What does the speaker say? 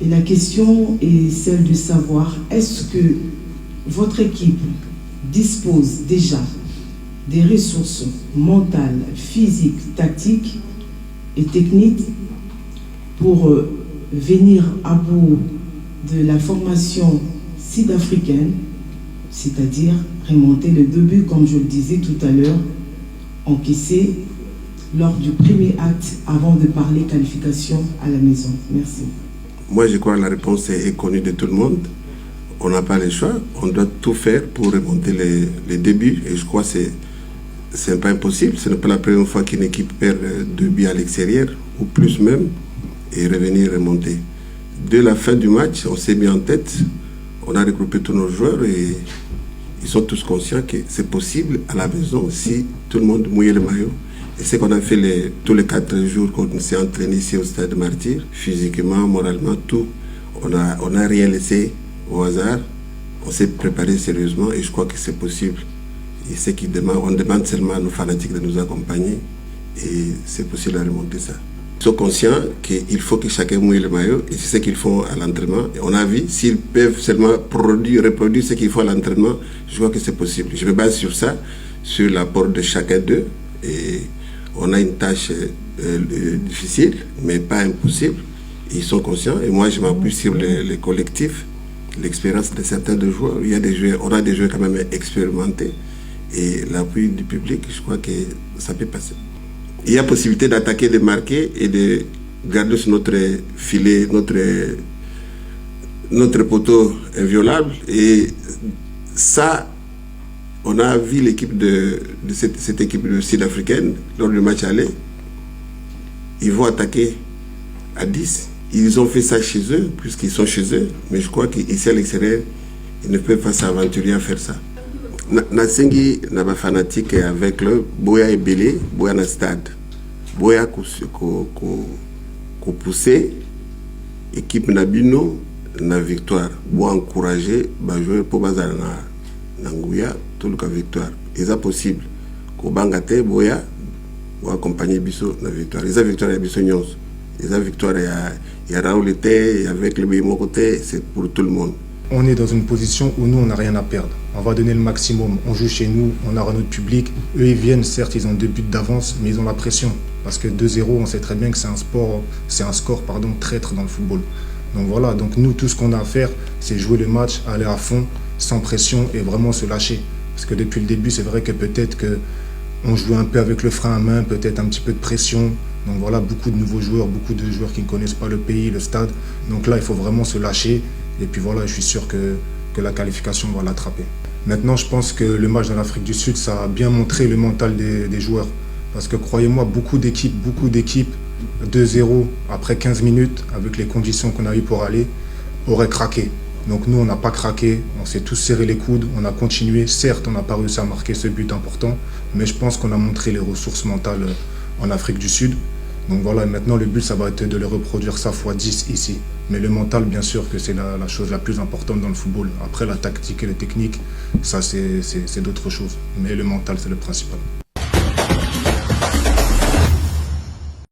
Et la question est celle de savoir, est-ce que votre équipe dispose déjà des ressources mentales, physiques, tactiques et techniques pour venir à bout de la formation sud-africaine, c'est-à-dire remonter les 2 buts, comme je le disais tout à l'heure, encaissés lors du premier acte avant de parler qualification à la maison. Merci. Moi, je crois que la réponse est connue de tout le monde. On n'a pas le choix. On doit tout faire pour remonter les débuts. Et je crois que c'est pas impossible. Ce n'est pas la première fois qu'une équipe perd 2 buts à l'extérieur, ou plus même, et remonter. Dès la fin du match, on s'est mis en tête. On a regroupé tous nos joueurs et ils sont tous conscients que c'est possible à la maison si tout le monde mouille le maillot. Et c'est qu'on a fait tous les 4 jours qu'on s'est entraîné ici au Stade Martyr, physiquement, moralement, tout. On a rien laissé au hasard. On s'est préparé sérieusement et je crois que c'est possible. Et ce qui demande, on demande seulement à nos fanatiques de nous accompagner et c'est possible à remonter ça. Ils sont conscients qu'il faut que chacun mouille le maillot et c'est ce qu'ils font à l'entraînement. Et on a vu, s'ils peuvent seulement reproduire ce qu'ils font à l'entraînement, je crois que c'est possible. Je me base sur ça, sur l'apport de chacun d'eux. Et on a une tâche difficile, mais pas impossible. Ils sont conscients et moi je m'appuie sur les collectifs, l'expérience de certains de joueurs. On a des joueurs quand même expérimentés et l'appui du public, je crois que ça peut passer. Il y a possibilité d'attaquer, de marquer et de garder sur notre filet, notre poteau inviolable. Et ça, on a vu l'équipe de cette équipe sud-africaine lors du match aller. Ils vont attaquer à 10. Ils ont fait ça chez eux, puisqu'ils sont chez eux. Mais je crois qu'ici à l'extérieur, ils ne peuvent pas s'aventurer à faire ça. Nasengi n'a fanatique avec le Boya et Belé, Boya na stade. Boya ko pousser équipe Nabino na victoire. Boya encourager ba jouer pour bazar na Nguya tout le cas victoire. Et ça possible. Ko bangate Boya ou accompagner Bisso na victoire. Et ça victoire ya Bisso nyons. Et ça victoire ya Raoul était avec le Bémo côté, c'est pour tout le monde. On est dans une position où nous, on n'a rien à perdre. On va donner le maximum. On joue chez nous, on aura notre public. Eux, ils viennent, certes, ils ont 2 buts d'avance, mais ils ont la pression. Parce que 2-0, on sait très bien que c'est un score traître dans le football. Donc voilà, donc nous, tout ce qu'on a à faire, c'est jouer le match, aller à fond, sans pression et vraiment se lâcher. Parce que depuis le début, c'est vrai que peut-être qu'on jouait un peu avec le frein à main, peut-être un petit peu de pression. Donc voilà, beaucoup de nouveaux joueurs, beaucoup de joueurs qui ne connaissent pas le pays, le stade. Donc là, il faut vraiment se lâcher. Et puis voilà, je suis sûr que la qualification va l'attraper. Maintenant, je pense que le match dans l'Afrique du Sud, ça a bien montré le mental des joueurs. Parce que croyez-moi, beaucoup d'équipes, 2-0 après 15 minutes, avec les conditions qu'on a eues pour aller, auraient craqué. Donc nous, on n'a pas craqué, on s'est tous serré les coudes, on a continué. Certes, on n'a pas réussi à marquer ce but important, mais je pense qu'on a montré les ressources mentales en Afrique du Sud. Donc voilà, maintenant le but, ça va être de le reproduire ça x10 ici. Mais le mental, bien sûr, que c'est la chose la plus importante dans le football. Après, la tactique et la technique, ça, c'est d'autres choses. Mais le mental, c'est le principal.